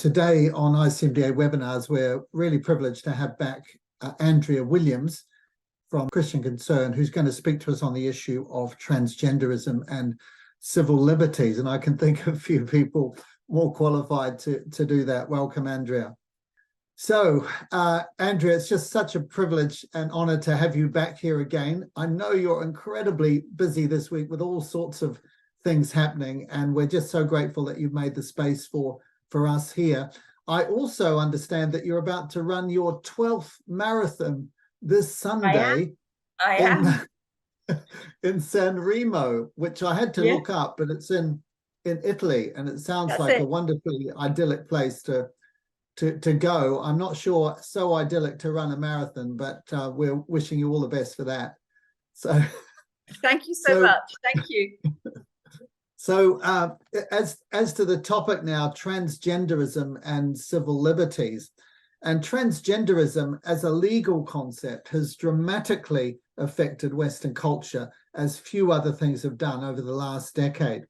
Today on ICMDA webinars, we're really privileged to have back Andrea Williams from Christian Concern, who's going to speak to us on the issue of transgenderism and civil liberties. And I can think of a few people more qualified to do that. Welcome, Andrea. So, Andrea, it's just such a privilege and honor to have you back here again. I know you're incredibly busy this week with all sorts of things happening, and we're just so grateful that you've made the space for us here. I also understand that you're about to run your 12th marathon this Sunday. I am. In San Remo, which I had to look up, but it's in Italy, and it sounds like a wonderfully idyllic place to go. I'm not sure so idyllic to run a marathon, but we're wishing you all the best for that. So thank you so much. Thank you. So as to the topic now, transgenderism and civil liberties. And transgenderism as a legal concept has dramatically affected Western culture, as few other things have done over the last decade.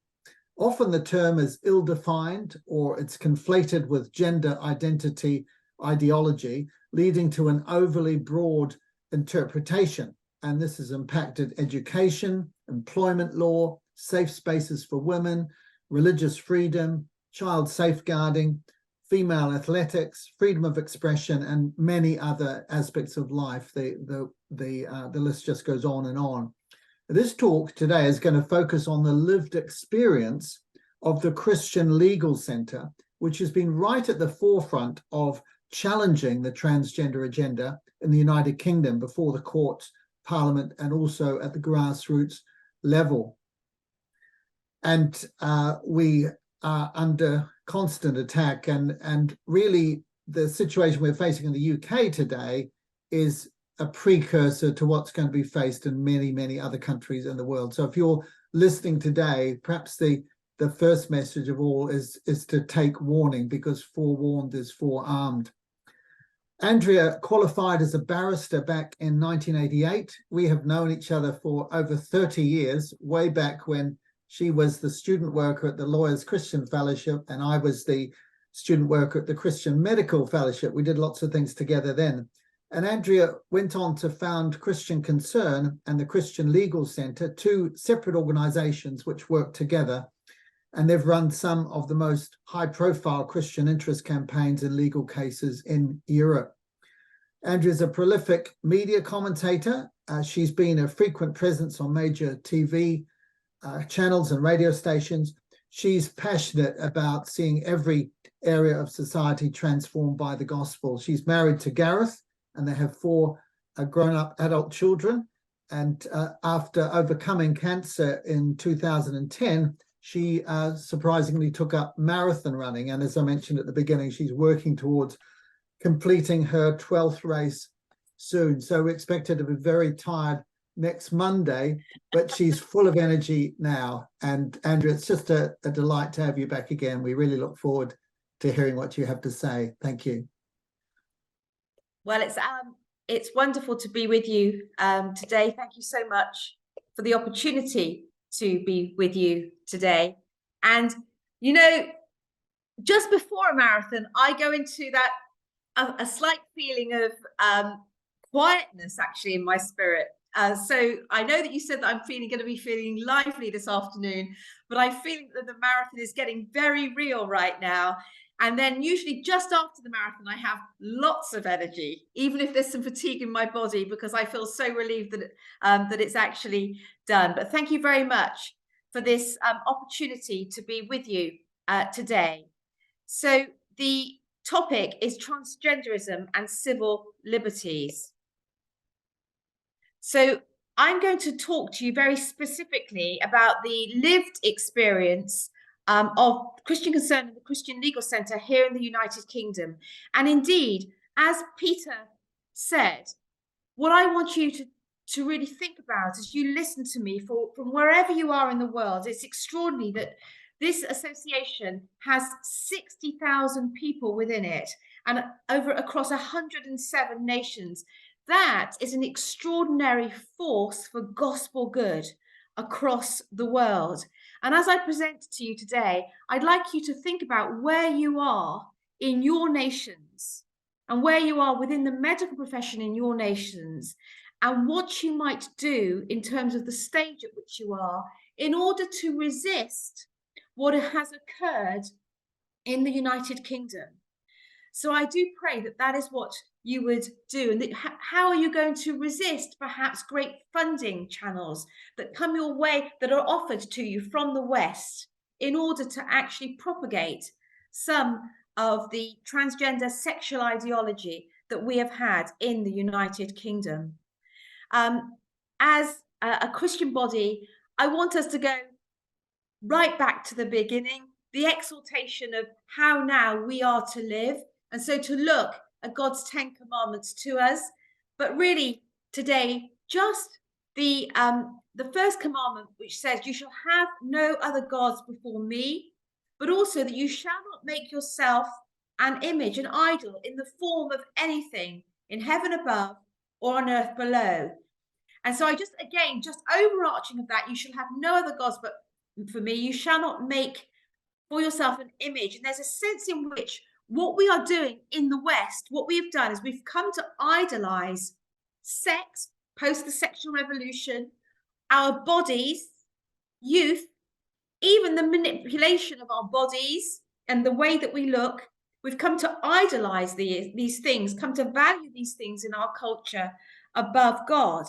Often the term is ill-defined, or it's conflated with gender identity ideology, leading to an overly broad interpretation. And this has impacted education, employment law, safe spaces for women, religious freedom, child safeguarding, female athletics, freedom of expression, and many other aspects of life. The list just goes on and on. This talk today is going to focus on the lived experience of the Christian Legal Center, which has been right at the forefront of challenging the transgender agenda in the United Kingdom before the courts, Parliament, and also at the grassroots level. And we are under constant attack, and really the situation we're facing in the UK today is a precursor to what's going to be faced in many, many other countries in the world. So if you're listening today, perhaps the first message of all is to take warning, because forewarned is forearmed. Andrea qualified as a barrister back in 1988. We have known each other for over 30 years, way back when she was the student worker at the Lawyers Christian Fellowship, and I was the student worker at the Christian Medical Fellowship. We did lots of things together then. And Andrea went on to found Christian Concern and the Christian Legal Center, two separate organizations which work together. And they've run some of the most high-profile Christian interest campaigns in legal cases in Europe. Andrea's a prolific media commentator. She's been a frequent presence on major TV channels and radio stations. She's passionate about seeing every area of society transformed by the gospel. She's married to Gareth, and they have 4 grown-up adult children. And after overcoming cancer in 2010, she surprisingly took up marathon running. And as I mentioned at the beginning, she's working towards completing her 12th race soon. So we expect her to be very tired next Monday, but she's full of energy now. And Andrea, it's just a delight to have you back again. We really look forward to hearing what you have to say. Thank you. Well, it's wonderful to be with you today. Thank you so much for the opportunity to be with you today. And, you know, just before a marathon, I go into that a slight feeling of quietness actually in my spirit. So I know that you said that I'm going to be feeling lively this afternoon, but I feel that the marathon is getting very real right now. And then usually just after the marathon, I have lots of energy, even if there's some fatigue in my body, because I feel so relieved that that it's actually done. But thank you very much for this opportunity to be with you today. So the topic is transgenderism and civil liberties. So I'm going to talk to you very specifically about the lived experience of Christian Concern and the Christian Legal Center here in the United Kingdom. And indeed, as Peter said, what I want you to really think about as you listen to me from wherever you are in the world, it's extraordinary that this association has 60,000 people within it and across 107 nations. That is an extraordinary force for gospel good across the world. And as I present to you today, I'd like you to think about where you are in your nations and where you are within the medical profession in your nations, and what you might do in terms of the stage at which you are in order to resist what has occurred in the United Kingdom. So I do pray that that is what you would do. And that, how are you going to resist perhaps great funding channels that come your way, that are offered to you from the West, in order to actually propagate some of the transgender sexual ideology that we have had in the United Kingdom? As a Christian body, I want us to go right back to the beginning, the exaltation of how now we are to live. And so to look at God's 10 commandments to us, but really today, just the first commandment, which says, you shall have no other gods before me, but also that you shall not make yourself an image, an idol in the form of anything in heaven above or on earth below. And so I just, again, just overarching of that, you shall have no other gods but for me, you shall not make for yourself an image. And there's a sense in which what we are doing in the West, what we have done is we've come to idolize sex post the sexual revolution, our bodies, youth, even the manipulation of our bodies and the way that we look. We've come to idolize these things, come to value these things in our culture above God.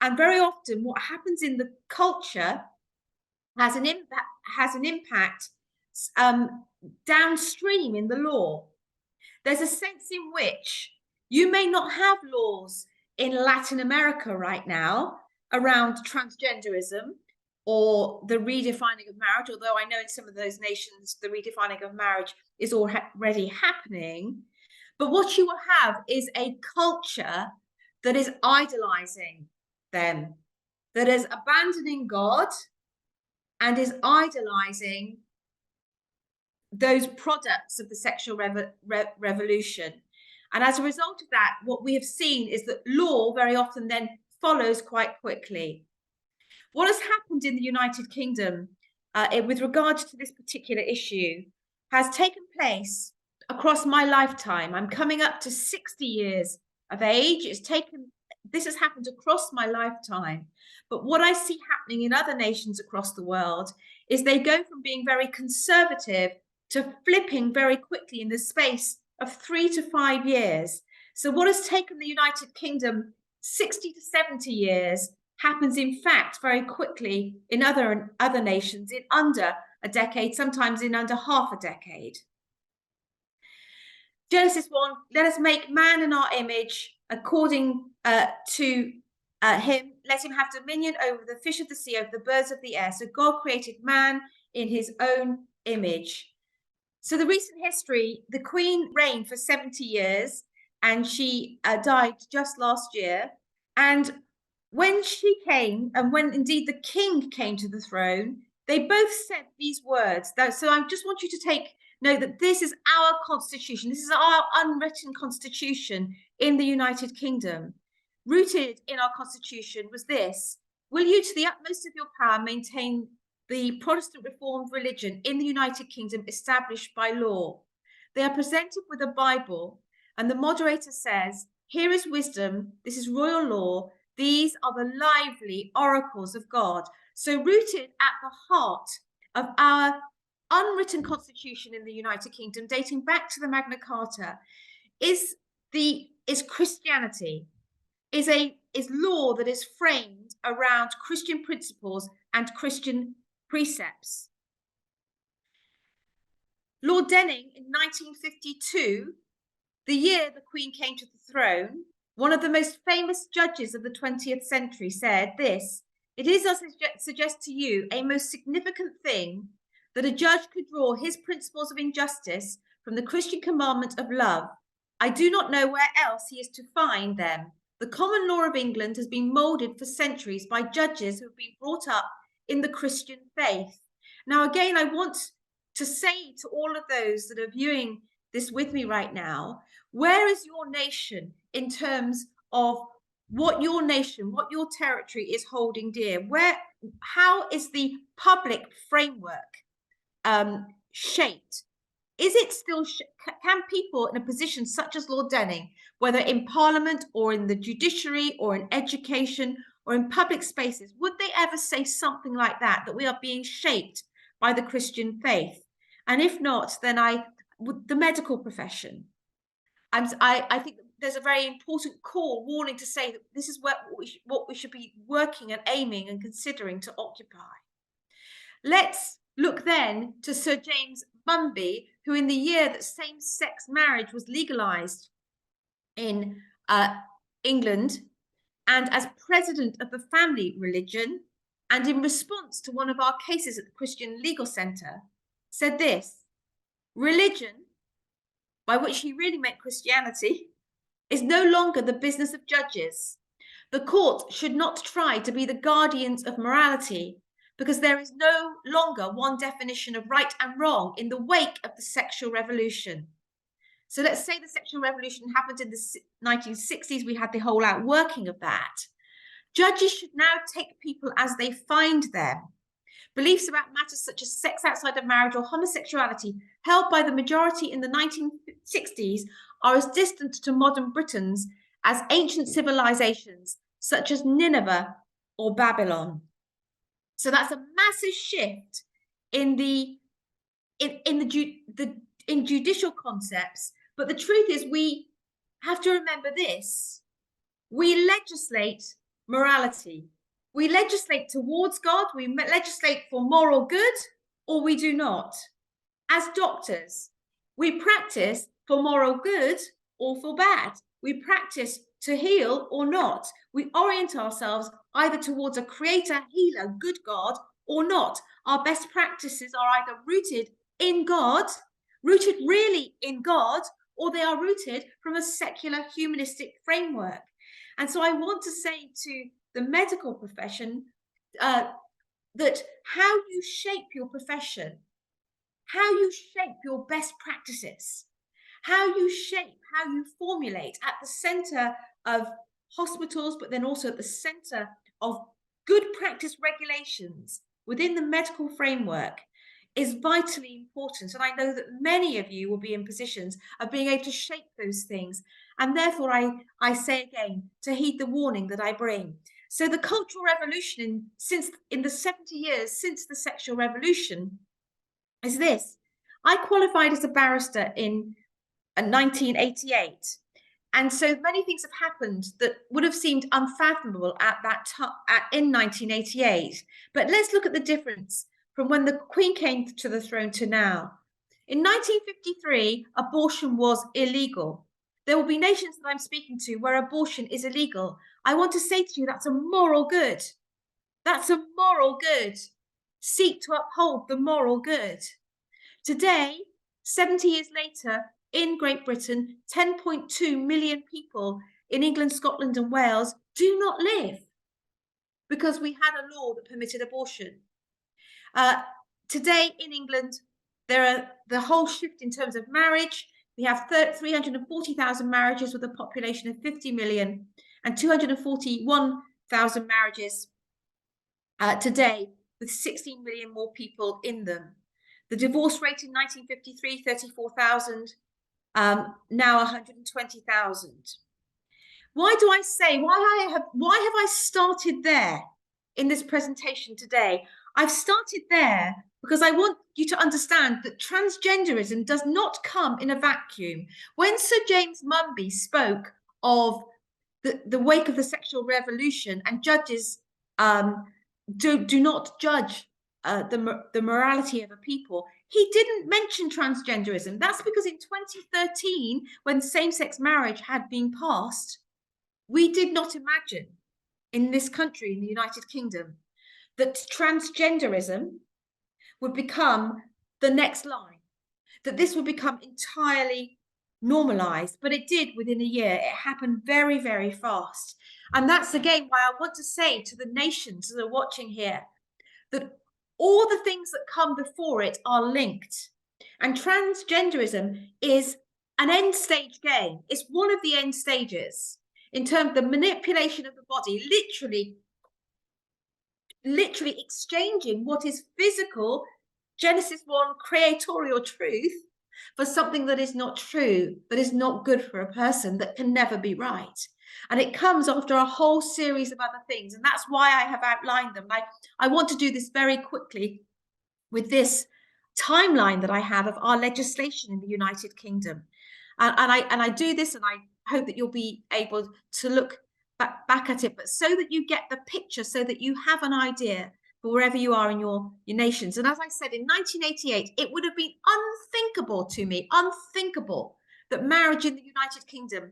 And very often what happens in the culture has an impact downstream in the law. There's a sense in which you may not have laws in Latin America right now around transgenderism or the redefining of marriage, although I know in some of those nations the redefining of marriage is already happening. But what you will have is a culture that is idolizing them, that is abandoning God and is idolizing those products of the sexual revolution. And as a result of that, what we have seen is that law very often then follows quite quickly. What has happened in the United Kingdom with regards to this particular issue has taken place across my lifetime. I'm coming up to 60 years of age. This has happened across my lifetime. But what I see happening in other nations across the world is they go from being very conservative to flipping very quickly in the space of 3 to 5 years. So what has taken the United Kingdom 60 to 70 years happens in fact very quickly in other nations in under a decade, sometimes in under half a decade. Genesis 1, let us make man in our image according to him. Let him have dominion over the fish of the sea, over the birds of the air. So God created man in his own image. So the recent history, the Queen reigned for 70 years and she died just last year. And when she came, and when indeed the king came to the throne, they both said these words. So I just want you to note that this is our constitution. This is our unwritten constitution in the United Kingdom. Rooted in our constitution was this: will you to the utmost of your power maintain the Protestant Reformed religion in the United Kingdom established by law? They are presented with a Bible and the moderator says, here is wisdom, this is royal law, these are the lively oracles of God. So rooted at the heart of our unwritten constitution in the United Kingdom, dating back to the Magna Carta, is Christianity, is law that is framed around Christian principles and Christian precepts. Lord Denning in 1952, the year the Queen came to the throne, one of the most famous judges of the 20th century said this: it is, I suggest to you, a most significant thing that a judge could draw his principles of injustice from the Christian commandment of love. I do not know where else he is to find them. The common law of England has been moulded for centuries by judges who have been brought up in the Christian faith. Now, again, I want to say to all of those that are viewing this with me right now, where is your nation in terms of what your nation, what your territory is holding dear? How is the public framework shaped? Is it still, can people in a position such as Lord Denning, whether in Parliament or in the judiciary or in education or in public spaces, would they ever say something like that, that we are being shaped by the Christian faith? And if not, then the medical profession. I think there's a very important core warning to say that this is what we should be working and aiming and considering to occupy. Let's look then to Sir James Munby, who in the year that same-sex marriage was legalized in England, and as president of the family religion, and in response to one of our cases at the Christian Legal Centre, said this: religion, by which he really meant Christianity, is no longer the business of judges. The court should not try to be the guardians of morality, because there is no longer one definition of right and wrong in the wake of the sexual revolution. So let's say the sexual revolution happened in the 1960s. We had the whole outworking of that. Judges should now take people as they find them. Beliefs about matters such as sex outside of marriage or homosexuality, held by the majority in the 1960s, are as distant to modern Britons as ancient civilizations such as Nineveh or Babylon. So that's a massive shift in judicial concepts. But the truth is, we have to remember this: we legislate morality. We legislate towards God, we legislate for moral good, or we do not. As doctors, we practice for moral good or for bad. We practice to heal or not. We orient ourselves either towards a creator, healer, good God, or not. Our best practices are either rooted in God, rooted really in God, or they are rooted from a secular humanistic framework. And so I want to say to the medical profession that how you shape your profession, how you shape your best practices, how you shape, how you formulate at the center of hospitals, but then also at the center of good practice regulations within the medical framework is vitally important. And I know that many of you will be in positions of being able to shape those things. And therefore, I say again, to heed the warning that I bring. So the cultural revolution in the 70 years since the sexual revolution is this. I qualified as a barrister in 1988. And so many things have happened that would have seemed unfathomable at that in 1988. But let's look at the difference from when the Queen came to the throne to now. In 1953, abortion was illegal. There will be nations that I'm speaking to where abortion is illegal. I want to say to you, that's a moral good. That's a moral good. Seek to uphold the moral good. Today, 70 years later, in Great Britain, 10.2 million people in England, Scotland, and Wales do not live because we had a law that permitted abortion. Today in England, there are the whole shift in terms of marriage. We have 340,000 marriages with a population of 50 million and 241,000 marriages today with 16 million more people in them. The divorce rate in 1953, 34,000, now 120,000. Why do I say, why have I started there in this presentation today? I've started there because I want you to understand that transgenderism does not come in a vacuum. When Sir James Munby spoke of the wake of the sexual revolution and judges do not judge the morality of a people, he didn't mention transgenderism. That's because in 2013, when same-sex marriage had been passed, we did not imagine in this country, in the United Kingdom, that transgenderism would become the next line, that this would become entirely normalized. But it did within a year. It happened very, very fast. And that's again why I want to say to the nations that are watching here that all the things that come before it are linked. And transgenderism is an end stage game. It's one of the end stages in terms of the manipulation of the body, literally exchanging what is physical, Genesis 1, creatorial truth, for something that is not true, that is not good for a person, that can never be right. And it comes after a whole series of other things. And that's why I have outlined them. I want to do this very quickly with this timeline that I have of our legislation in the United Kingdom. And I do this, and I hope that you'll be able to look back at it, but so that you get the picture, so that you have an idea for wherever you are in your nations. And as I said, in 1988, it would have been unthinkable to me, unthinkable, that marriage in the United Kingdom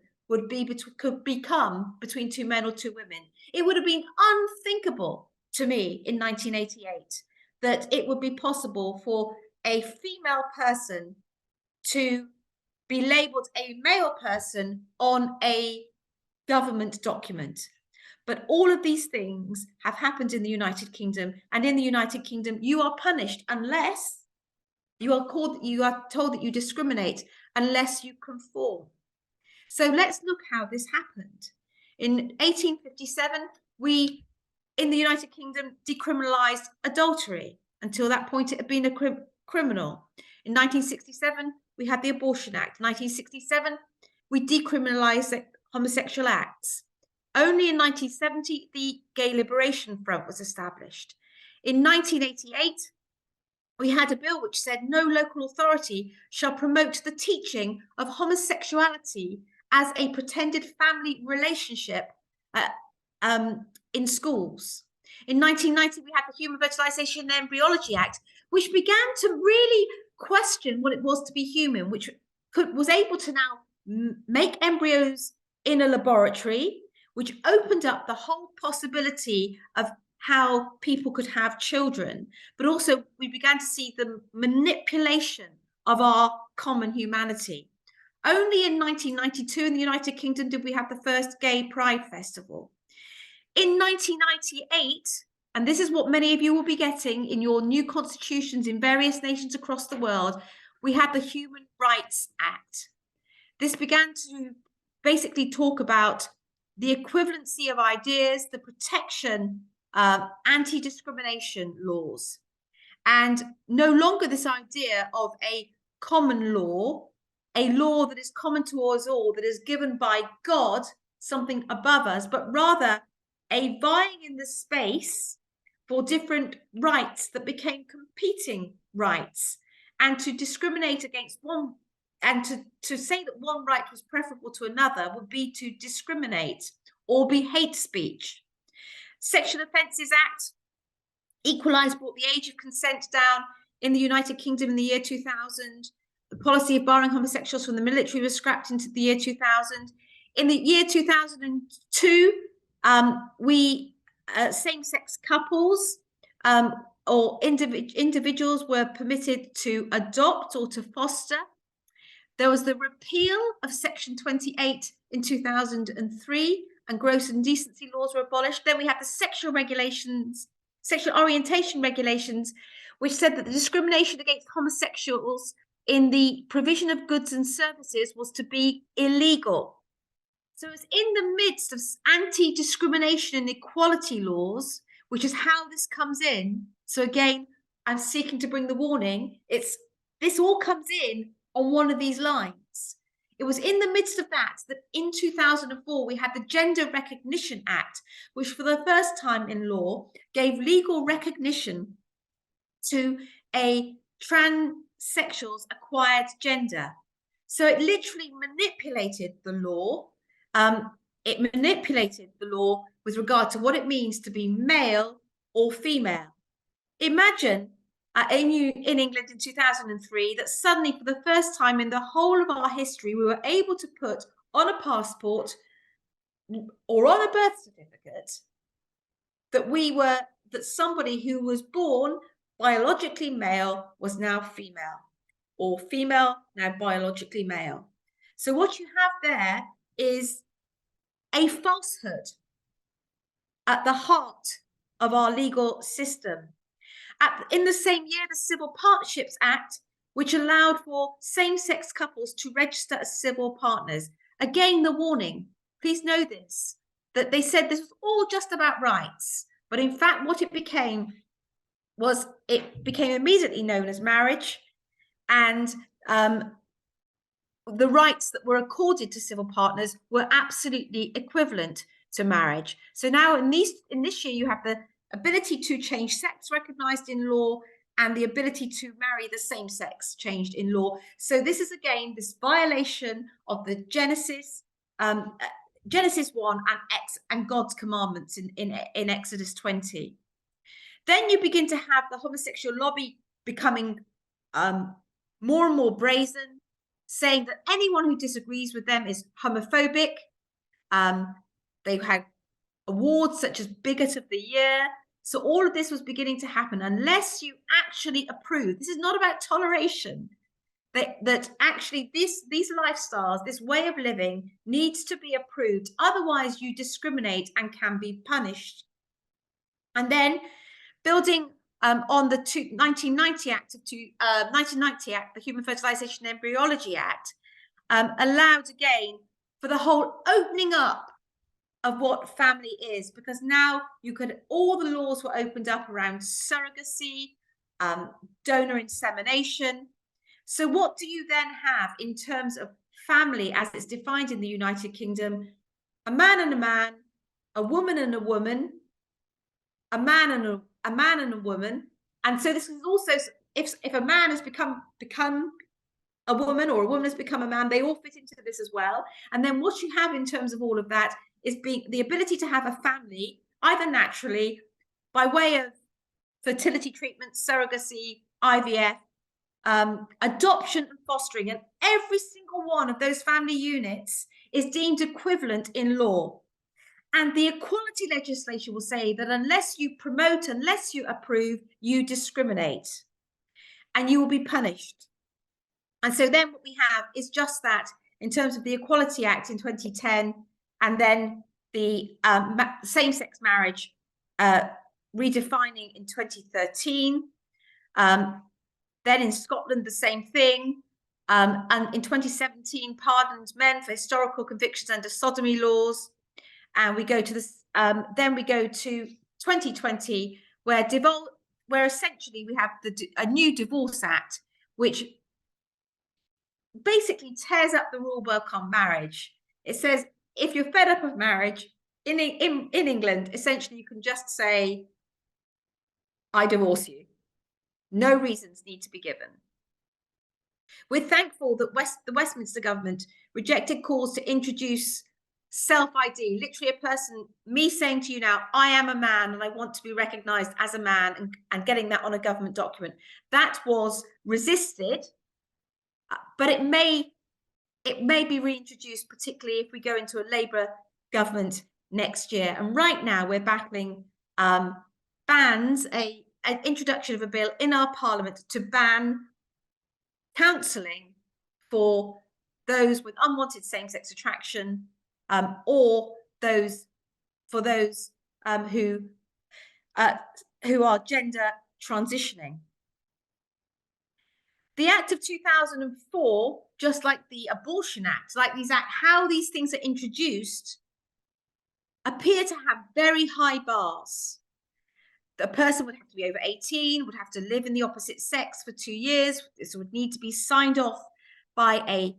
could become between two men or two women. It would have been unthinkable to me in 1988 that it would be possible for a female person to be labeled a male person on a government document. But all of these things have happened in the United Kingdom, and in the United Kingdom, you are punished unless you are told that you discriminate, unless you conform. So let's look how this happened. In 1857, we, in the United Kingdom, decriminalised adultery. Until that point, it had been a criminal. In 1967, we had the Abortion Act. 1967, we decriminalised homosexual acts. Only in 1970, the Gay Liberation Front was established. In 1988, we had a bill which said no local authority shall promote the teaching of homosexuality as a pretended family relationship in schools. In 1990, we had the Human Fertilization and Embryology Act, which began to really question what it was to be human, which was able to now make embryos in a laboratory, which opened up the whole possibility of how people could have children. But also we began to see the manipulation of our common humanity. Only in 1992 in the United Kingdom did we have the first Gay Pride Festival. In 1998, and this is what many of you will be getting in your new constitutions in various nations across the world, we had the Human Rights Act. This began to basically talk about the equivalency of ideas, the protection, anti-discrimination laws, and no longer this idea of a common law, a law that is common to us all, that is given by God, something above us, but rather a vying in the space for different rights that became competing rights, and to discriminate against one, and to say that one right was preferable to another would be to discriminate or be hate speech. Sexual Offences Act equalised, brought the age of consent down in the United Kingdom in the year 2000. The policy of barring homosexuals from the military was scrapped into the year 2000. In the year 2002, same-sex couples or individuals were permitted to adopt or to foster. There was the repeal of Section 28 in 2003, and gross indecency laws were abolished. Then we had the sexual orientation regulations, which said that the discrimination against homosexuals in the provision of goods and services was to be illegal. So it's in the midst of anti-discrimination and equality laws, which is how this comes in. So again, I'm seeking to bring the warning. This all comes in on one of these lines. It was in the midst of that in 2004, we had the Gender Recognition Act, which for the first time in law gave legal recognition to a transsexual's acquired gender. So it literally manipulated the law. It manipulated the law with regard to what it means to be male or female. Imagine in England in 2003 that suddenly, for the first time in the whole of our history, we were able to put on a passport or on a birth certificate that somebody who was born biologically male was now female, or female now biologically male. So what you have there is a falsehood at the heart of our legal system. In the same year, the Civil Partnerships Act, which allowed for same-sex couples to register as civil partners. Again, the warning, please know this, that they said this was all just about rights. But in fact, what it became was, it became immediately known as marriage. And the rights that were accorded to civil partners were absolutely equivalent to marriage. So now in this year, you have the ability to change sex recognized in law and the ability to marry the same sex changed in law. So this is again this violation of the Genesis 1 and God's commandments in Exodus 20. Then you begin to have the homosexual lobby becoming more and more brazen, saying that anyone who disagrees with them is homophobic. They had awards such as Bigot of the Year. So all of this was beginning to happen unless you actually approve. This is not about toleration. That actually these lifestyles, this way of living needs to be approved. Otherwise, you discriminate and can be punished. And then building on the 1990 Act, the Human Fertilization and Embryology Act, allowed again for the whole opening up of what family is, because now all the laws were opened up around surrogacy, donor insemination. So what do you then have in terms of family as it's defined in the United Kingdom? A man and a man, a woman and a woman, a man and a woman. And so this is also, if a man has become a woman or a woman has become a man, they all fit into this as well. And then what you have in terms of all of that is the ability to have a family, either naturally, by way of fertility treatment, surrogacy, IVF, adoption and fostering. And every single one of those family units is deemed equivalent in law. And the equality legislation will say that unless you promote, unless you approve, you discriminate and you will be punished. And so then what we have is just that in terms of the Equality Act in 2010, and then the same-sex marriage redefining in 2013. Then in Scotland, the same thing. And in 2017, pardoned men for historical convictions under sodomy laws. And we go to this. Then we go to 2020, where essentially we have a new Divorce Act, which basically tears up the rule book on marriage. It says if you're fed up of marriage in England, essentially you can just say, "I divorce you." No reasons need to be given. We're thankful that the Westminster government rejected calls to introduce self-ID, literally a person, me saying to you now, I am a man and I want to be recognized as a man, and getting that on a government document. That was resisted, but it may be reintroduced, particularly if we go into a Labour government next year. And right now we're battling bans, an introduction of a bill in our parliament to ban counselling for those with unwanted same-sex attraction, or for those who are gender transitioning. The Act of 2004, just like the Abortion Act, like these acts, how these things are introduced, appear to have very high bars. The person would have to be over 18, would have to live in the opposite sex for 2 years. This would need to be signed off by a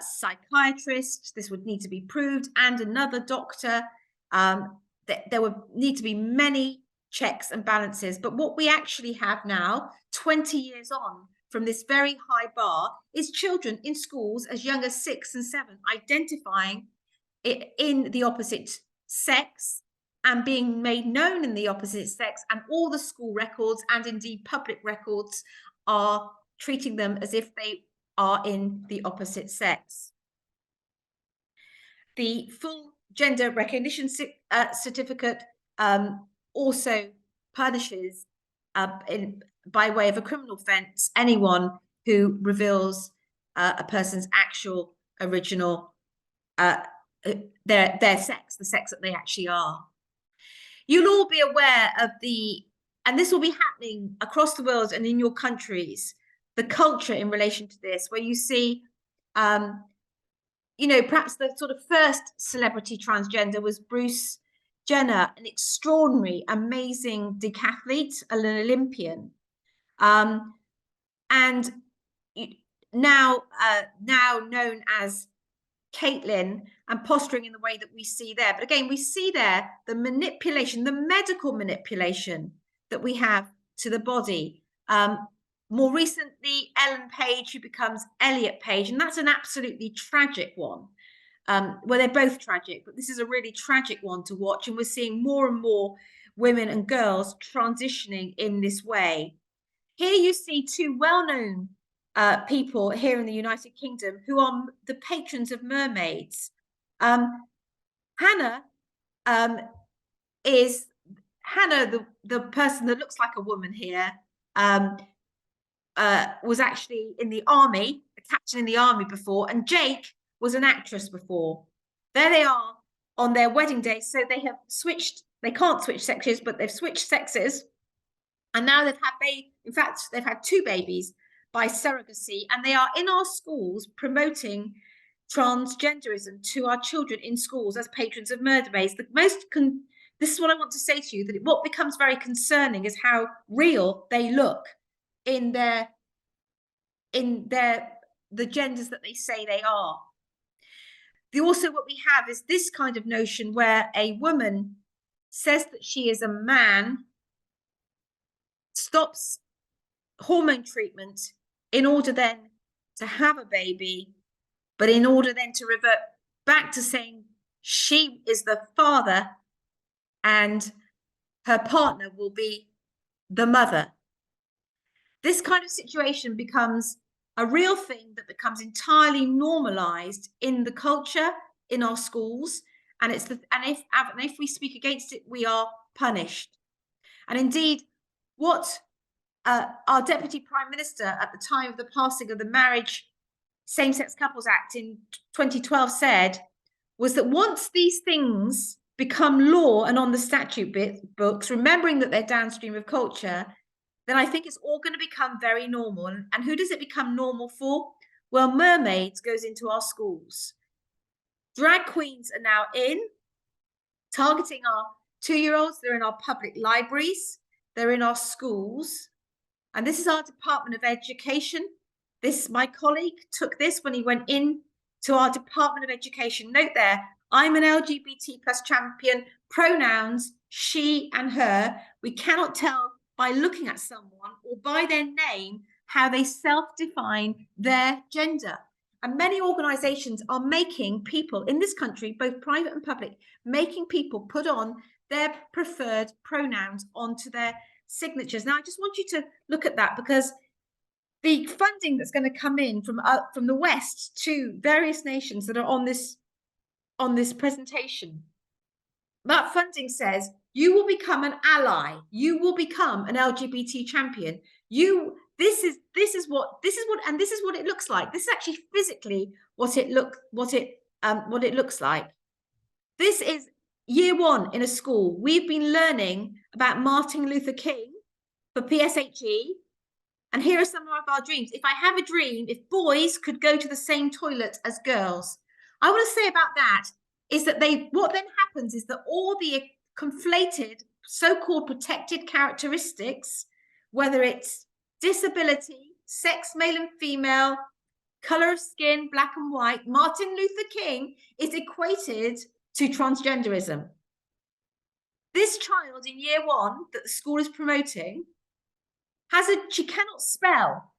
psychiatrist. This would need to be proved, and another doctor. There would need to be many checks and balances. But what we actually have now, 20 years on from this very high bar, is children in schools as young as 6 and 7 identifying in the opposite sex and being made known in the opposite sex, and all the school records and indeed public records are treating them as if they are in the opposite sex. The full gender recognition certificate also punishes, by way of a criminal offence, anyone who reveals a person's actual original their sex, the sex that they actually are. You'll all be aware of and this will be happening across the world and in your countries, the culture in relation to this, where you see, perhaps the sort of first celebrity transgender was Bruce Jenner, an extraordinary, amazing decathlete, an Olympian. And now known as Caitlin, and posturing in the way that we see there. But again, we see there the manipulation, the medical manipulation that we have to the body. More recently, Ellen Page, who becomes Elliot Page, and that's an absolutely tragic one. Well, they're both tragic, but this is a really tragic one to watch. And we're seeing more and more women and girls transitioning in this way. Here you see two well-known people here in the United Kingdom who are the patrons of mermaids. Hannah is the person that looks like a woman here, was actually in the army, a captain in the army before, and Jake was an actress before. There they are on their wedding day. So they have switched, they can't switch sexes, but they've switched sexes. And now they've had, in fact, they've had 2 babies by surrogacy, and they are in our schools promoting transgenderism to our children in schools as patrons of mermaids. This is what I want to say to you, that what becomes very concerning is how real they look in the genders that they say they are. Also, what we have is this kind of notion where a woman says that she is a man, stops hormone treatment in order then to have a baby, but in order then to revert back to saying she is the father and her partner will be the mother. This kind of situation becomes a real thing that becomes entirely normalized in the culture, in our schools, and if we speak against it, we are punished. And indeed, what our Deputy Prime Minister at the time of the passing of the Marriage Same-Sex Couples Act in 2012 said was that once these things become law and on the statute books, remembering that they're downstream of culture, then I think it's all going to become very normal. And who does it become normal for? Well, mermaids goes into our schools. Drag queens are now targeting our 2-year-olds. They're in our public libraries. They're in our schools. And this is our Department of Education. My colleague took this when he went in to our Department of Education. Note there, I'm an LGBT plus champion, pronouns, she and her. We cannot tell by looking at someone or by their name how they self-define their gender. And many organizations are making people in this country, both private and public, making people put on their preferred pronouns onto their signatures. Now, I just want you to look at that, because the funding that's going to come in from the West to various nations that are on this presentation, that funding says you will become an ally, you will become an LGBT champion. This is what it looks like. This is actually physically what it looks like. This is year 1 in a school. We've been learning about Martin Luther King for PSHE. And here are some of our dreams. If I have a dream, if boys could go to the same toilet as girls, I want to say about that is that what then happens is that all the conflated so-called protected characteristics, whether it's disability, sex, male and female, color of skin, black and white, Martin Luther King is equated to transgenderism. This child in year 1 that the school is promoting she cannot spell.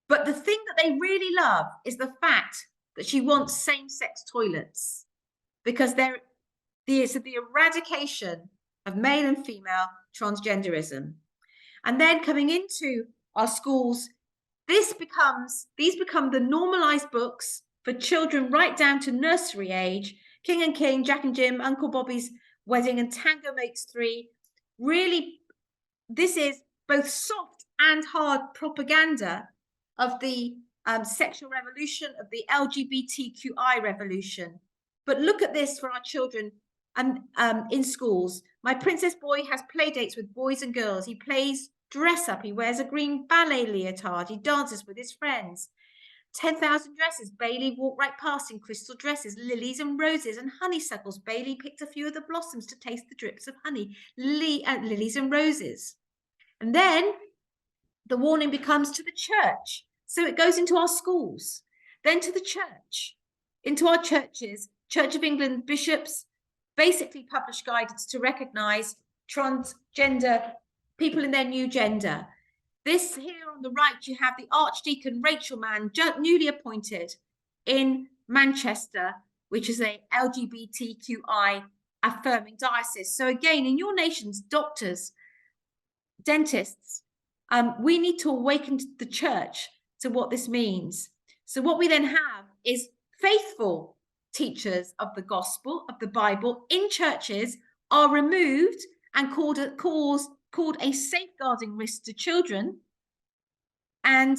But the thing that they really love is the fact that she wants same-sex toilets, because there's the eradication of male and female transgenderism. And then coming into our schools, these become the normalized books for children right down to nursery age. King and King, Jack and Jim, Uncle Bobby's Wedding, and Tango Makes 3. Really, this is both soft and hard propaganda of the sexual revolution, of the LGBTQI revolution. But look at this for our children and in schools. My princess boy has play dates with boys and girls. He plays dress up. He wears a green ballet leotard. He dances with his friends. 10,000 dresses. Bailey walked right past in crystal dresses, lilies and roses and honeysuckles. Bailey picked a few of the blossoms to taste the drips of honey. Lilies and roses. And then the warning becomes to the church. So it goes into our schools, then to the church, into our churches. Church of England bishops basically publish guidance to recognise transgender people in their new gender. This here on the right, you have the Archdeacon Rachel Mann, newly appointed in Manchester, which is a LGBTQI affirming diocese. So again, in your nations, doctors, dentists, we need to awaken the church to what this means. So what we then have is faithful teachers of the gospel, of the Bible, in churches are removed and called a safeguarding risk to children. And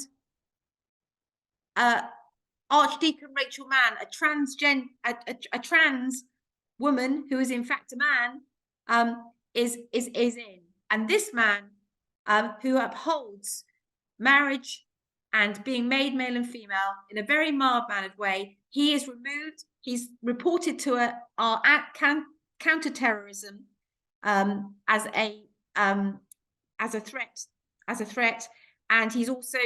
Archdeacon Rachel Mann, a trans woman who is in fact a man, is in. And this man, who upholds marriage and being made male and female in a very mild-mannered way, he is removed. He's reported to our counter-terrorism as a threat, and he's also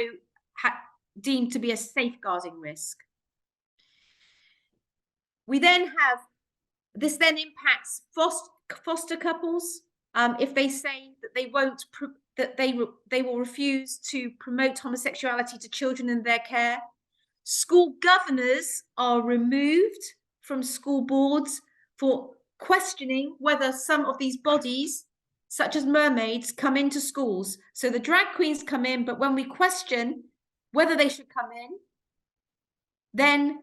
deemed to be a safeguarding risk. We then have this. Then impacts foster couples if they say that they won't they will refuse to promote homosexuality to children in their care. School governors are removed from school boards for questioning whether some of these bodies, such as mermaids, come into schools. So the drag queens come in, but when we question whether they should come in, then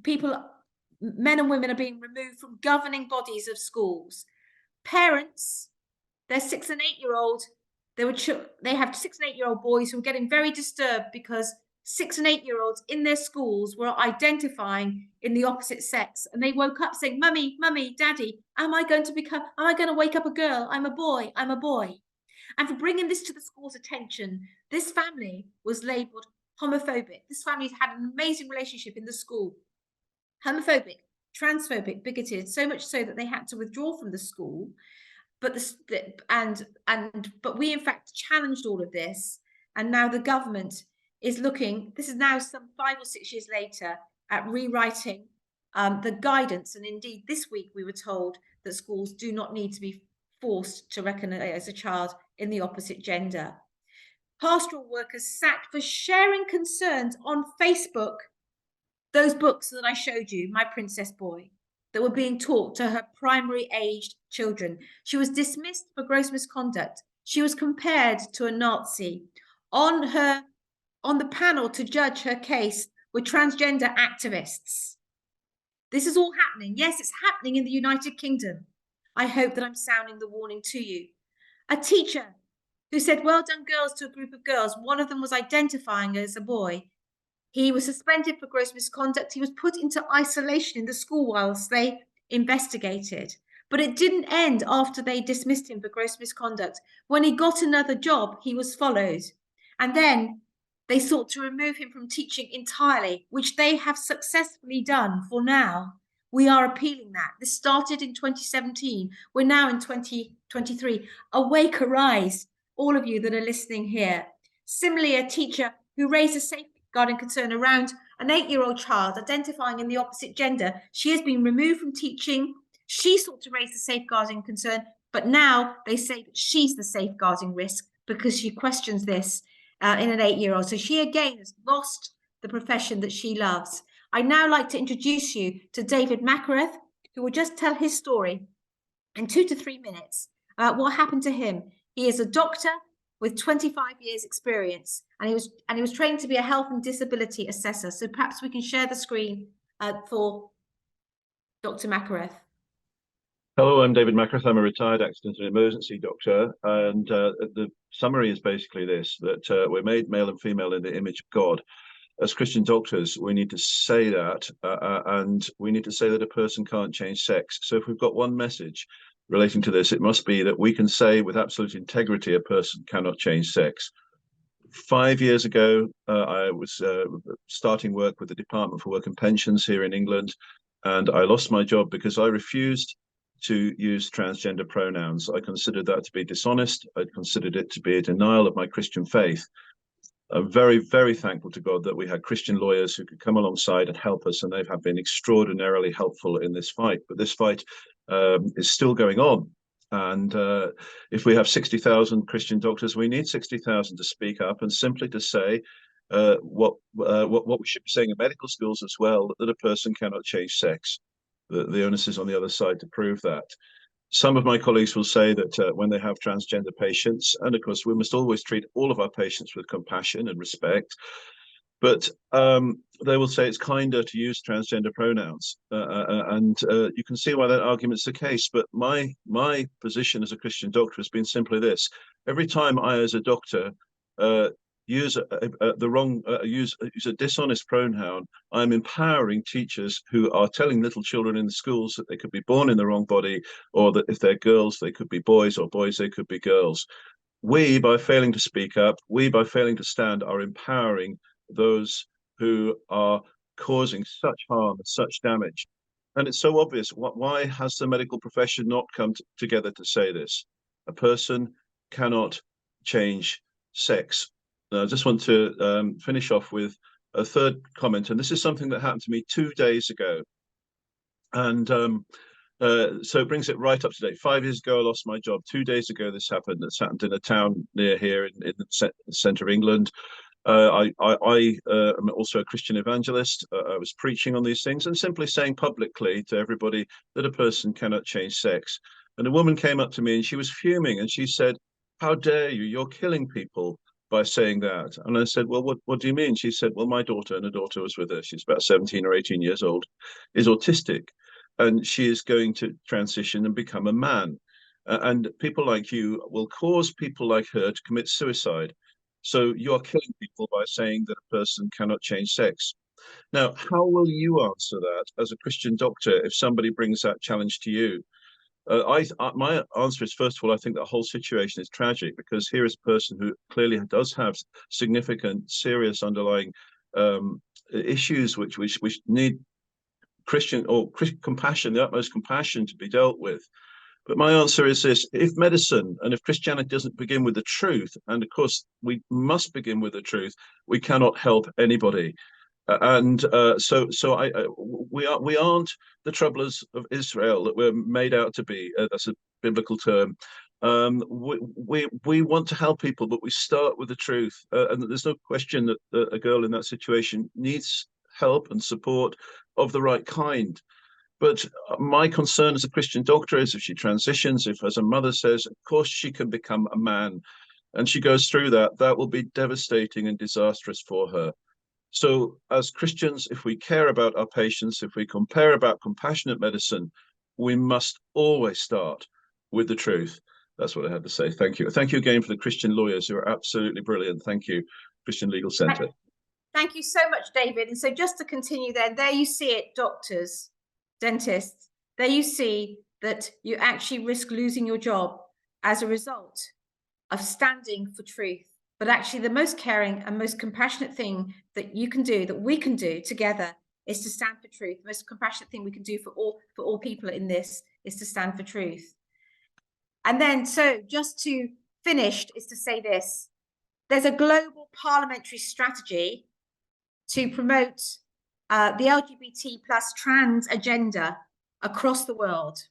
people, men and women, are being removed from governing bodies of schools. Parents, their 6 and 8 year old, they have 6 and 8 year old boys who are getting very disturbed because 6 and 8 year olds in their schools were identifying in the opposite sex, and they woke up saying, "Mummy, mummy, daddy, am I going to wake up a girl? I'm a boy, I'm a boy." And for bringing this to the school's attention, this family was labelled homophobic. This family had an amazing relationship in the school. Homophobic, transphobic, bigoted, so much so that they had to withdraw from the school. But we in fact challenged all of this, and now the government is looking. This is now some 5 or 6 years later at rewriting the guidance. And indeed, this week we were told that schools do not need to be forced to recognise a child in the opposite gender. Pastoral workers sacked for sharing concerns on Facebook. Those books that I showed you, My Princess Boy, that were being taught to her primary aged children. She was dismissed for gross misconduct. She was compared to a Nazi. On the panel to judge her case were transgender activists. This is all happening. Yes, it's happening in the United Kingdom. I hope that I'm sounding the warning to you. A teacher who said, "Well done, girls," to a group of girls. One of them was identifying as a boy. He was suspended for gross misconduct. He was put into isolation in the school whilst they investigated. But it didn't end after they dismissed him for gross misconduct. When he got another job, he was followed. And then they sought to remove him from teaching entirely, which they have successfully done for now. We are appealing that. This started in 2017. We're now in 2023. Awake, arise, all of you that are listening here. Similarly, a teacher who raised a safeguarding concern around an 8-year-old child identifying in the opposite gender. She has been removed from teaching. She sought to raise the safeguarding concern, but now they say that she's the safeguarding risk because she questions this in an 8-year-old. So she again has lost the profession that she loves. I'd now like to introduce you to David Makareth, who will just tell his story in 2 to 3 minutes about what happened to him. He is a doctor with 25 years experience, and he was trained to be a health and disability assessor. So perhaps we can share the screen for Dr. Makareth. Hello, I'm David Makareth. I'm a retired accident and emergency doctor, and the summary is basically this, that we're made male and female in the image of God. As Christian doctors, we need to say that, and we need to say that a person can't change sex. So if we've got one message relating to this, it must be that we can say with absolute integrity a person cannot change sex. 5 years ago, I was starting work with the Department for Work and Pensions here in England, and I lost my job because I refused to use transgender pronouns. I considered that to be dishonest. I considered it to be a denial of my Christian faith. I'm very, very thankful to God that we had Christian lawyers who could come alongside and help us, and they have been extraordinarily helpful in this fight. But this fight is still going on. And if we have 60,000 Christian doctors, we need 60,000 to speak up and simply to say what we should be saying in medical schools as well, that a person cannot change sex. The onus is on the other side to prove that. Some of my colleagues will say that when they have transgender patients, and of course we must always treat all of our patients with compassion and respect, but they will say it's kinder to use transgender pronouns, and you can see why that argument's the case. But my position as a Christian doctor has been simply this: every time I, as a doctor, use a dishonest pronoun, I'm empowering teachers who are telling little children in the schools that they could be born in the wrong body, or that if they're girls, they could be boys, or boys, they could be girls. We, by failing to speak up, we, by failing to stand, are empowering those who are causing such harm and such damage. And it's so obvious. Why has the medical profession not come together to say this? A person cannot change sex. Now, I just want to finish off with a third comment, and this is something that happened to me 2 days ago. And so it brings it right up to date. 5 years ago, I lost my job. 2 days ago, this happened. It's happened in a town near here in the centre of England. I am also a Christian evangelist. I was preaching on these things and simply saying publicly to everybody that a person cannot change sex. And a woman came up to me and she was fuming, and she said, "How dare you? You're killing people by saying that." And I said, "Well, what do you mean?" She said, "Well, my daughter," and her daughter was with her, she's about 17 or 18 years old, is autistic, and she is going to transition and become a man. And people like you will cause people like her to commit suicide. So you are killing people by saying that a person cannot change sex. Now, how will you answer that as a Christian doctor if somebody brings that challenge to you? My answer is, first of all, I think the whole situation is tragic, because here is a person who clearly does have significant, serious underlying issues which need Christian compassion, the utmost compassion, to be dealt with. But my answer is this: if medicine and if Christianity doesn't begin with the truth, and of course we must begin with the truth, we cannot help anybody. We aren't the troublers of Israel that we're made out to be. That's a biblical term. We want to help people, but we start with the truth. And there's no question that a girl in that situation needs help and support of the right kind. But my concern as a Christian doctor is if she transitions, if, as a mother says, of course she can become a man, and she goes through that, that will be devastating and disastrous for her. So as Christians, if we care about our patients, if we care about compassionate medicine, we must always start with the truth. That's what I had to say. Thank you. Thank you again for the Christian lawyers who are absolutely brilliant. Thank you, Christian Legal Centre. Thank you so much, David. And so just to continue then, there you see it, doctors, dentists, there you see that you actually risk losing your job as a result of standing for truth. But actually the most caring and most compassionate thing that you can do, that we can do together, is to stand for truth. The most compassionate thing we can do for all people in this is to stand for truth. And then, so just to finish, is to say this: there's a global parliamentary strategy to promote the LGBT plus trans agenda across the world.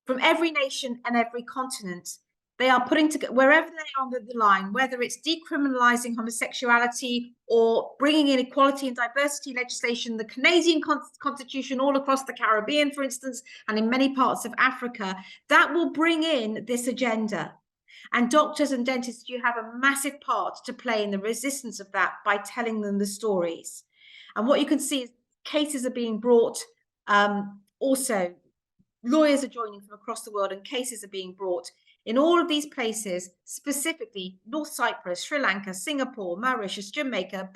From every nation and every continent, they are putting together, wherever they are on the line, whether it's decriminalizing homosexuality or bringing in equality and diversity legislation, the Canadian constitution all across the Caribbean, for instance, and in many parts of Africa, that will bring in this agenda. And doctors and dentists, you have a massive part to play in the resistance of that by telling them the stories. And what you can see is cases are being brought, also lawyers are joining from across the world, and cases are being brought in all of these places, specifically North Cyprus, Sri Lanka, Singapore, Mauritius, Jamaica,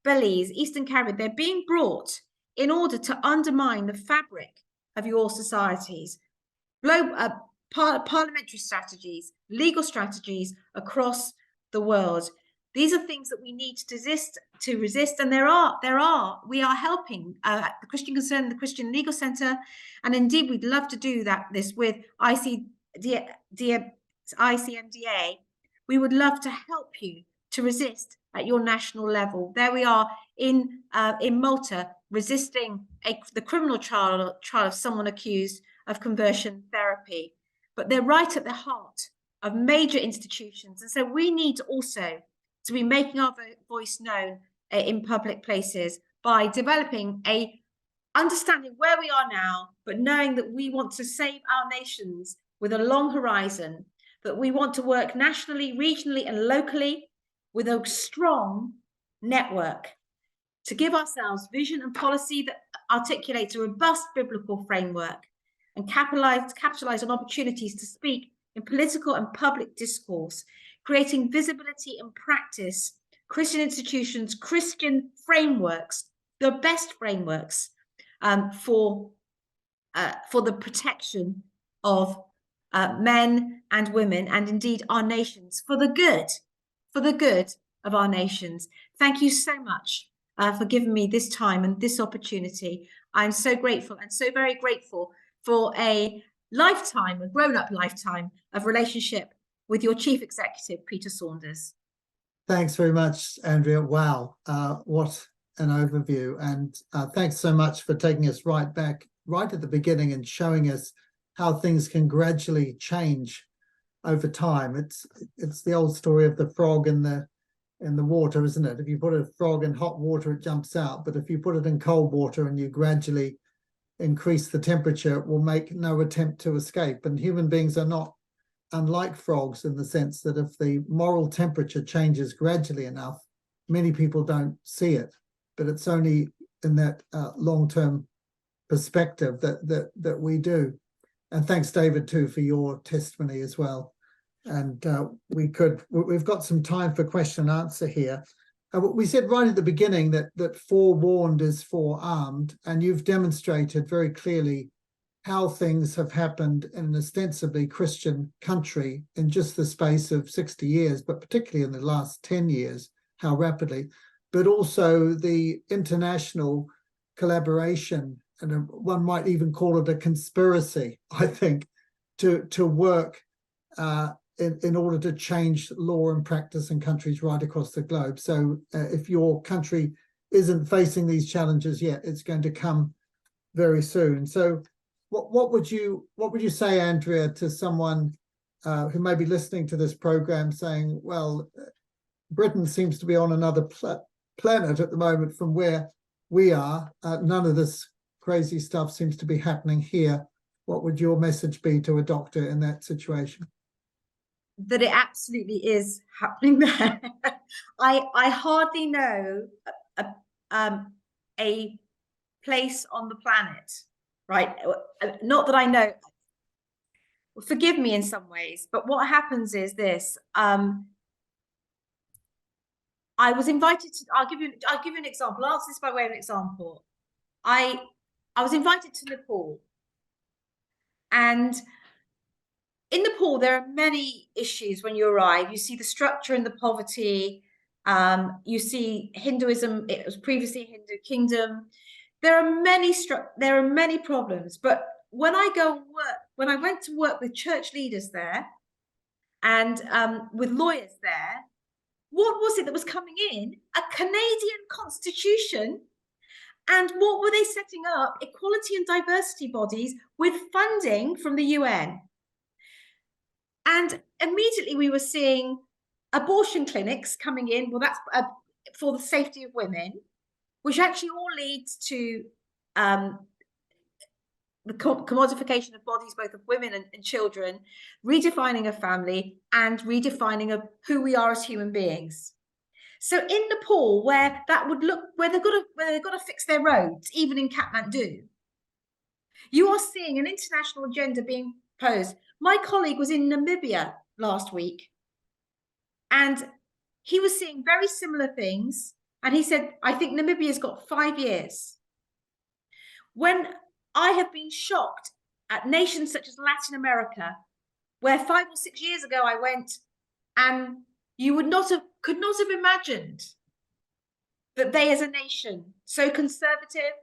Belize, Eastern Caribbean. They're being brought in order to undermine the fabric of your societies. Parliamentary strategies, legal strategies across the world. These are things that we need to resist, and we are helping the Christian Concern, the Christian Legal Centre, and indeed we'd love to do this with ICMDA. We would love to help you to resist at your national level. There we are in Malta, resisting the criminal trial of someone accused of conversion therapy. But they're right at the heart of major institutions. And so we need also to be making our voice known in public places by developing a understanding where we are now, but knowing that we want to save our nations with a long horizon, that we want to work nationally, regionally, and locally with a strong network to give ourselves vision and policy that articulates a robust biblical framework and capitalize on opportunities to speak in political and public discourse, creating visibility and practice, Christian institutions, Christian frameworks, the best frameworks for the protection of men and women, and indeed our nations, for the good of our nations. Thank you so much for giving me this time and this opportunity. I'm so grateful, and so very grateful for a lifetime, a grown-up lifetime of relationship with your Chief Executive, Peter Saunders. Thanks very much, Andrea. Wow, what an overview. And thanks so much for taking us right at the beginning and showing us how things can gradually change over time. It's the old story of the frog in the water, isn't it? If you put a frog in hot water, it jumps out. But if you put it in cold water and you gradually increase the temperature, it will make no attempt to escape. And human beings are not unlike frogs in the sense that if the moral temperature changes gradually enough, many people don't see it. But it's only in that long-term perspective that we do. And thanks, David, too, for your testimony as well. And we've got some time for question and answer here. We said right at the beginning that forewarned is forearmed, and you've demonstrated very clearly how things have happened in an ostensibly Christian country in just the space of 60 years, but particularly in the last 10 years, how rapidly, but also the international collaboration, and one might even call it a conspiracy, I think, to work in order to change law and practice in countries right across the globe. So if your country isn't facing these challenges yet, it's going to come very soon. So what would you say, Andrea, to someone who may be listening to this program saying, well, Britain seems to be on another planet at the moment from where we are. None of this crazy stuff seems to be happening here. What would your message be to a doctor in that situation? That it absolutely is happening there. I hardly know a place on the planet, right? Not that I know. Forgive me in some ways, but what happens is this. I was invited to. I'll give you an example. I'll answer this by way of an example. I was invited to Nepal, and in Nepal, there are many issues when you arrive. You see the structure and the poverty. You see Hinduism. It was previously a Hindu kingdom. There are many problems. But when I went to work with church leaders there, and with lawyers there, what was it that was coming in? A Canadian constitution. And what were they setting up? Equality and diversity bodies with funding from the UN. And immediately we were seeing abortion clinics coming in. Well, that's for the safety of women, which actually all leads to the commodification of bodies, both of women and children, redefining a family, and redefining of who we are as human beings. So in Nepal, where they've got to fix their roads, even in Kathmandu, you are seeing an international agenda being posed. My colleague was in Namibia last week, and he was seeing very similar things. And he said, I think Namibia's got 5 years. When I have been shocked at nations such as Latin America, where 5 or 6 years ago I went, and you could not have imagined that they as a nation, so conservative,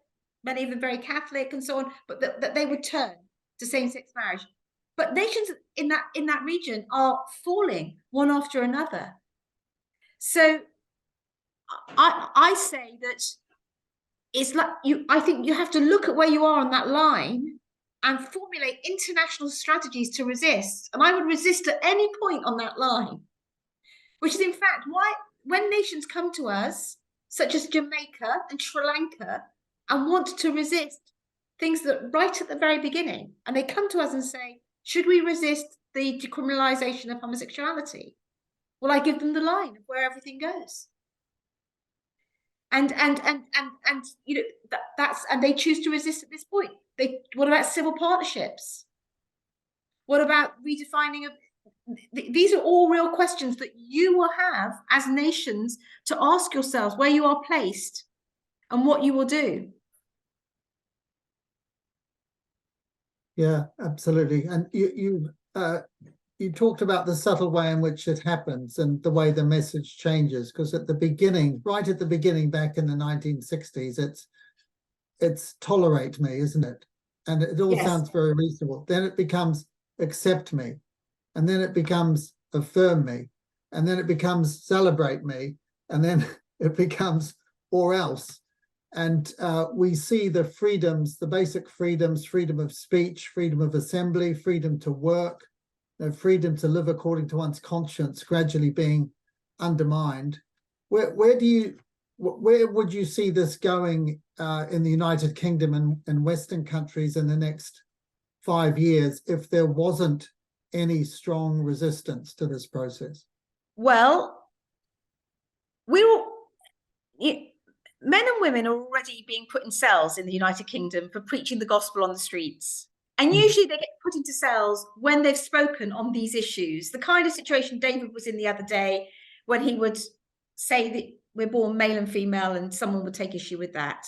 many of them very Catholic and so on, but that they would turn to same-sex marriage. But nations in that region are falling one after another. So I say that it's like I think you have to look at where you are on that line and formulate international strategies to resist. And I would resist at any point on that line, which is in fact why when nations come to us, such as Jamaica and Sri Lanka, and want to resist things that right at the very beginning, and they come to us and say, should we resist the decriminalization of homosexuality? Well, I give them the line of where everything goes. And you know, that's and they choose to resist at this point. What about civil partnerships? What about redefining of these are all real questions that you will have as nations to ask yourselves where you are placed and what you will do. Yeah, absolutely. And you talked about the subtle way in which it happens and the way the message changes, because at the beginning, right at the beginning, back in the 1960s, it's tolerate me, isn't it? And it all sounds very reasonable. Then it becomes accept me, and then it becomes affirm me, and then it becomes celebrate me, and then it becomes or else. And we see the freedoms, the basic freedoms, freedom of speech, freedom of assembly, freedom to work, freedom to live according to one's conscience gradually being undermined. Where would you see this going in the United Kingdom and Western countries in the next 5 years if there wasn't any strong resistance to this process? Well, men and women are already being put in cells in the United Kingdom for preaching the gospel on the streets. And usually they get put into cells when they've spoken on these issues. The kind of situation David was in the other day, when he would say that we're born male and female and someone would take issue with that.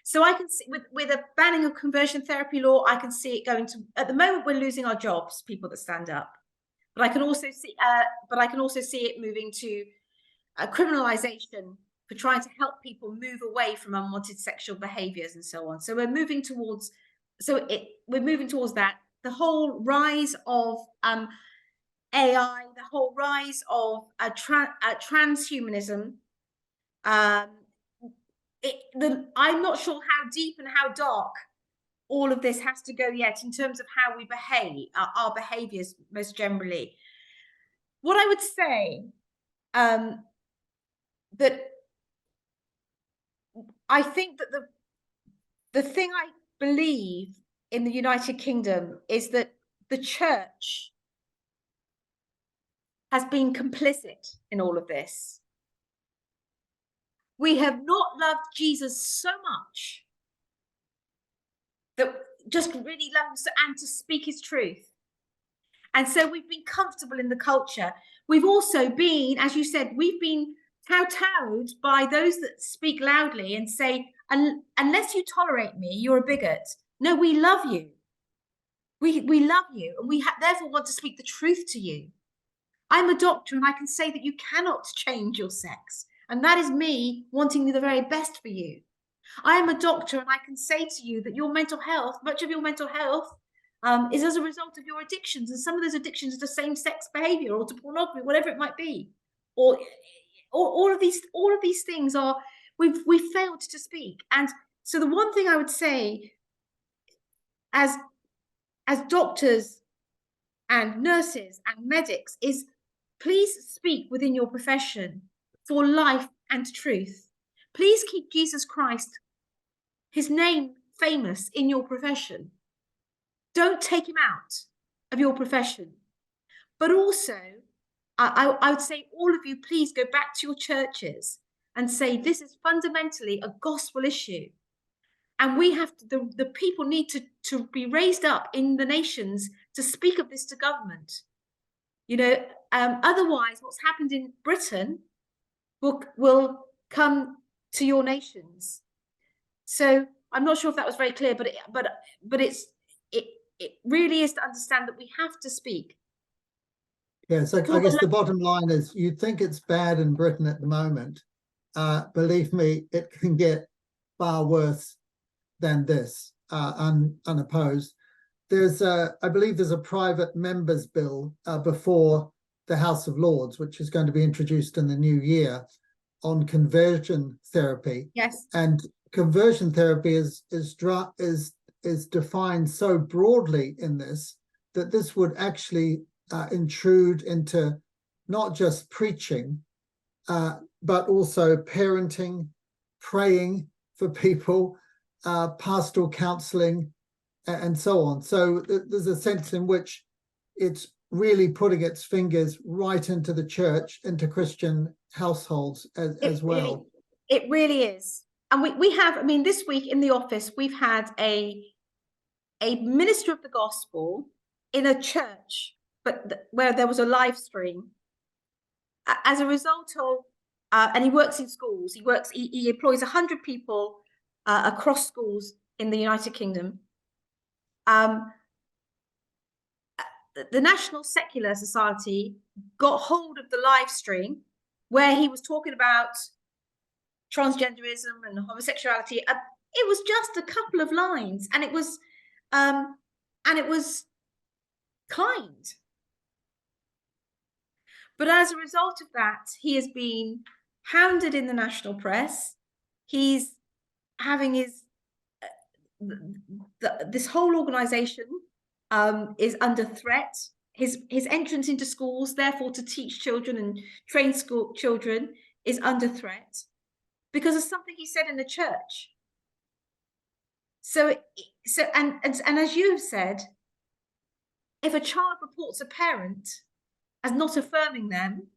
So I can see with a banning of conversion therapy law, I can see it going to, at the moment, we're losing our jobs, people that stand up. But I can also see, it moving to criminalization for trying to help people move away from unwanted sexual behaviors and so on. So we're moving towards, that. The whole rise of AI, the whole rise of transhumanism. I'm not sure how deep and how dark all of this has to go yet in terms of how we behave, our behaviors most generally. What I would say, that I think that the thing I believe in the United Kingdom is that the church has been complicit in all of this. We have not loved Jesus so much that just really love him and to speak his truth. And so we've been comfortable in the culture. We've also been, as you said, we've been kowtowed by those that speak loudly and say, unless you tolerate me, you're a bigot. No, we love you. We love you, and we therefore want to speak the truth to you. I'm a doctor, and I can say that you cannot change your sex, and that is me wanting the very best for you. I am a doctor, and I can say to you that your mental health, much of your mental health, is as a result of your addictions, and some of those addictions are to same-sex behavior or to pornography, whatever it might be, or all of these things are we've failed to speak. And so the one thing I would say, as doctors and nurses and medics, is please speak within your profession for life and truth. Please keep Jesus Christ, his name, famous in your profession. Don't take him out of your profession. But also, I would say, all of you, please go back to your churches and say, this is fundamentally a gospel issue. And we have to, the people need to be raised up in the nations to speak of this to government. You know, otherwise what's happened in Britain will come to your nations. So I'm not sure if that was very clear, but it really is to understand that we have to speak. Yeah, so I guess the bottom line is, you think it's bad in Britain at the moment. Believe me, it can get far worse than this, unopposed. I believe there's a private members bill before the House of Lords, which is going to be introduced in the new year, on conversion therapy. Yes. And conversion therapy is defined so broadly in this that this would actually intrude into not just preaching, but also parenting, praying for people, pastoral counseling, and so on. So there's a sense in which it's really putting its fingers right into the church, into Christian households as well. It really is. And we have, I mean, this week in the office, we've had a minister of the gospel in a church, but where there was a live stream as a result of, and he works in schools. He employs 100 people across schools in the United Kingdom. The National Secular Society got hold of the live stream where he was talking about transgenderism and homosexuality. It was just a couple of lines, and it was kind. But as a result of that, he has been hounded in the national press. He's having his this whole organization is under threat. His entrance into schools, therefore to teach children and train school children, is under threat because of something he said in the church. So as you have said, if a child reports a parent as not affirming them,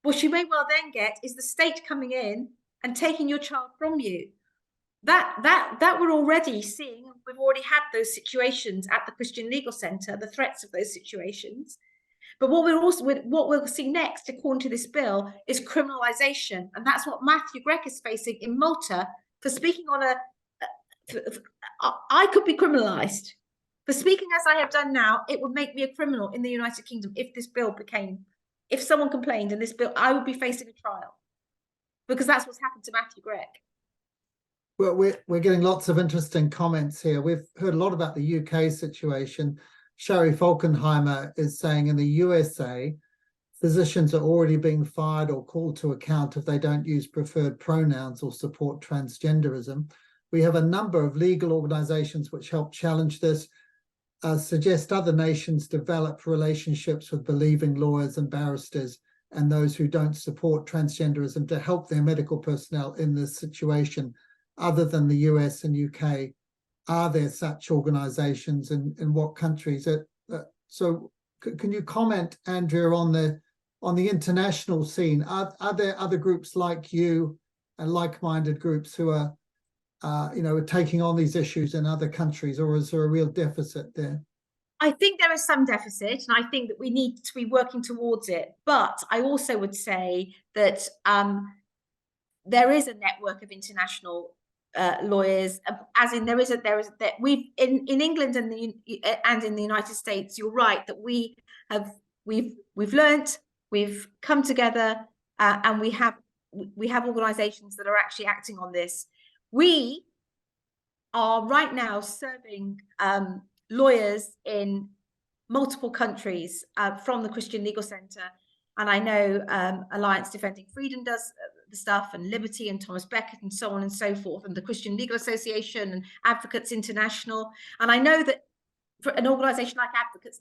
what you may well then get is the state coming in and taking your child from you. That we're already seeing. We've already had those situations at the Christian Legal Centre, the threats of those situations. But what we'll see next, according to this bill, is criminalisation, and that's what Matthew Grech is facing in Malta for speaking on I could be criminalised for speaking as I have done now. It would make me a criminal in the United Kingdom if this bill if someone complained in this bill, I would be facing a trial, because that's what's happened to Matthew Grech. Well, we're getting lots of interesting comments here. We've heard a lot about the UK situation. Sherry Falkenheimer is saying in the USA, physicians are already being fired or called to account if they don't use preferred pronouns or support transgenderism. We have a number of legal organizations which help challenge this, suggest other nations develop relationships with believing lawyers and barristers and those who don't support transgenderism to help their medical personnel in this situation. Other than the US and UK, are there such organizations, and in what countries? So can you comment, Andrea, on the international scene? Are there other groups like you and like-minded groups who are taking on these issues in other countries, or is there a real deficit there? I think there is some deficit, and I think that we need to be working towards it. But I also would say that there is a network of international lawyers, as in we've in England and in the United States. You're right that we've learnt, we've come together, and we have organisations that are actually acting on this. We are right now serving lawyers in multiple countries from the Christian Legal Centre, and I know Alliance Defending Freedom does the stuff, and Liberty and Thomas Becket and so on and so forth, and the Christian Legal Association and Advocates International. And I know that for an organisation like Advocates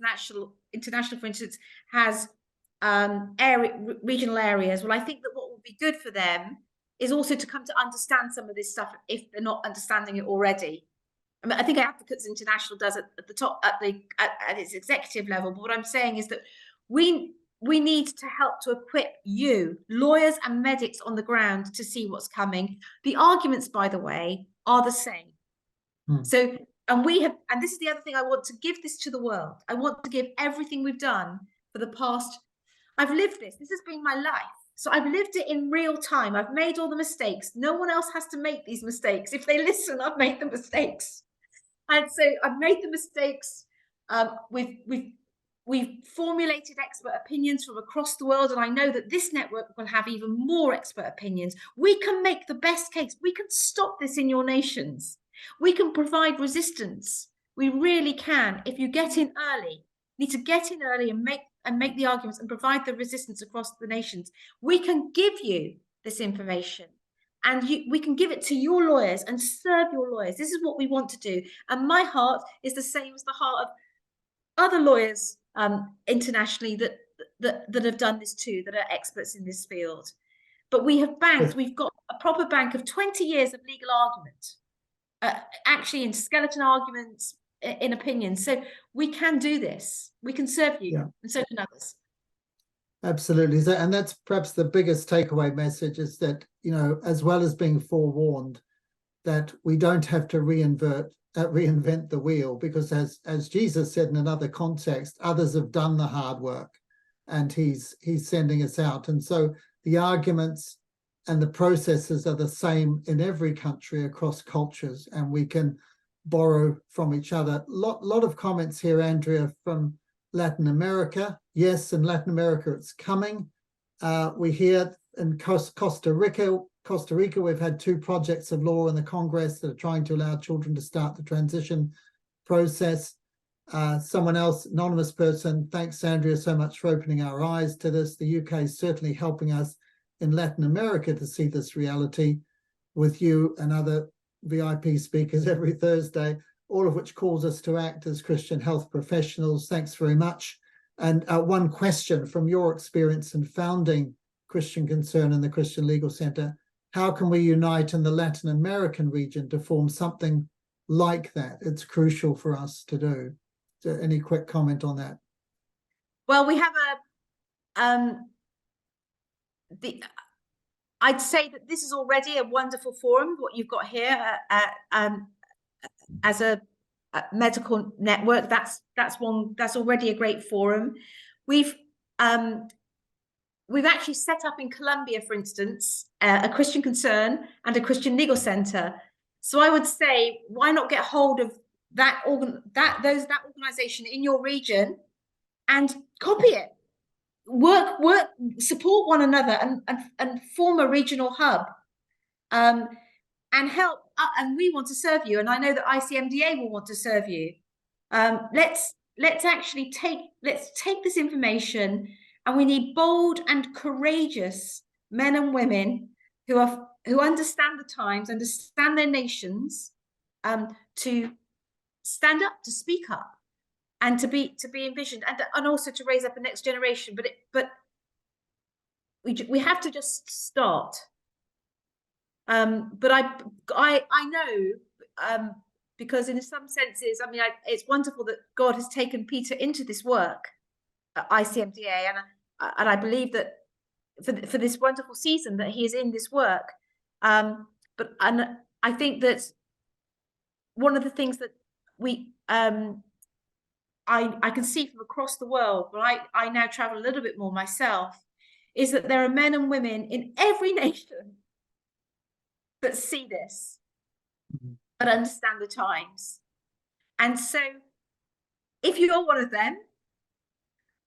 International, for instance, has regional areas. Well, I think that what would be good for them is also to come to understand some of this stuff if they're not understanding it already. I mean, I think Advocates International does it at the top, at its executive level. But what I'm saying is that we need to help to equip you, lawyers and medics on the ground, to see what's coming. The arguments, by the way, are the same. So, and this is the other thing, I want to give this to the world. I want to give everything we've done for the past, I've lived this. This has been my life. So I've lived it in real time. I've made all the mistakes. No one else has to make these mistakes. If they listen, I've made the mistakes. And so I've made the mistakes. We've formulated expert opinions from across the world, and I know that this network will have even more expert opinions. We can make the best case. We can stop this in your nations. We can provide resistance. We really can. If you get in early, you need to get in early and make and make the arguments and provide the resistance across the nations. We can give you this information, and we can give it to your lawyers and serve your lawyers. This is what we want to do. And my heart is the same as the heart of other lawyers internationally that have done this too, that are experts in this field. But we've got a proper bank of 20 years of legal argument, actually in skeleton arguments, in opinions. So we can do this. We can serve you, and so can others. Absolutely. And that's perhaps the biggest takeaway message, is that, you know, as well as being forewarned, that we don't have to reinvent the wheel, because as Jesus said in another context, others have done the hard work and he's sending us out. And so the arguments and the processes are the same in every country across cultures, and we can borrow from each other. Lot of comments here, Andrea, from Latin America. Yes, in Latin America it's coming. We hear in Costa Rica, we've had 2 projects of law in the Congress that are trying to allow children to start the transition process. Someone else, anonymous person, thanks Andrea so much for opening our eyes to this. The UK is certainly helping us in Latin America to see this reality, with you and other VIP speakers every Thursday, all of which calls us to act as Christian health professionals. Thanks very much. And one question from your experience in founding Christian Concern and the Christian Legal Center: how can we unite in the Latin American region to form something like that? It's crucial for us to do. So any quick comment on that? Well, we have I'd say that this is already a wonderful forum, what you've got here as a medical network. That's already a great forum. We've actually set up in Colombia, for instance, a Christian Concern and a Christian Legal Center. So I would say, why not get hold of that organization in your region and copy it? Work, support one another, and form a regional hub, and help. And we want to serve you, and I know that ICMDA will want to serve you. Let's take this information, and we need bold and courageous men and women who understand the times, understand their nations, to stand up, to speak up, and to be envisioned, and also to raise up a next generation. But we have to just start. But I know, because in some senses, I mean, it's wonderful that God has taken Peter into this work at ICMDA, and I believe that for this wonderful season that he is in this work. But I think that one of the things that I can see from across the world, but I now travel a little bit more myself, is that there are men and women in every nation that see this, but understand the times. And so if you're one of them,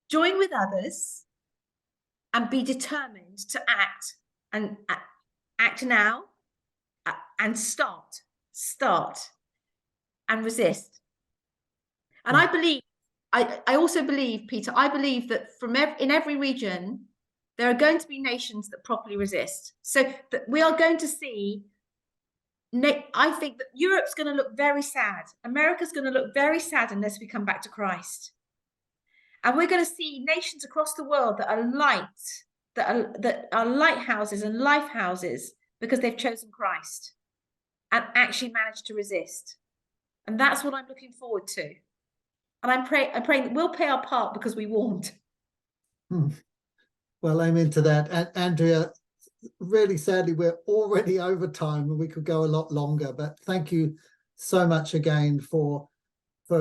join with others and be determined to act, and act now, and start and resist. And I also believe, Peter, I believe that in every region, there are going to be nations that properly resist. So that we are going to see, I think that Europe's going to look very sad. America's going to look very sad unless we come back to Christ. And we're going to see nations across the world that are light, that are lighthouses and life houses, because they've chosen Christ and actually managed to resist. And that's what I'm looking forward to. And I'm praying that we'll play our part because we warned. Well, I'm into that. And Andrea, really sadly, we're already over time and we could go a lot longer. But thank you so much again for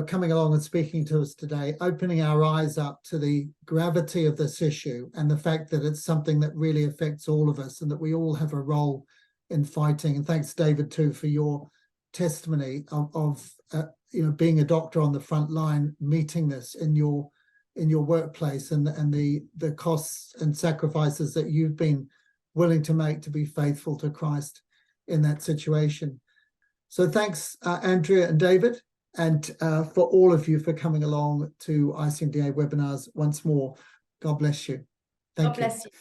coming along and speaking to us today, opening our eyes up to the gravity of this issue and the fact that it's something that really affects all of us and that we all have a role in fighting. And thanks, David, too, for your testimony of being a doctor on the front line, meeting this in your workplace, and the costs and sacrifices that you've been willing to make to be faithful to Christ in that situation. So thanks, Andrea and David. and for all of you for coming along to ICMDA webinars once more. God bless you. Thank you. God bless you.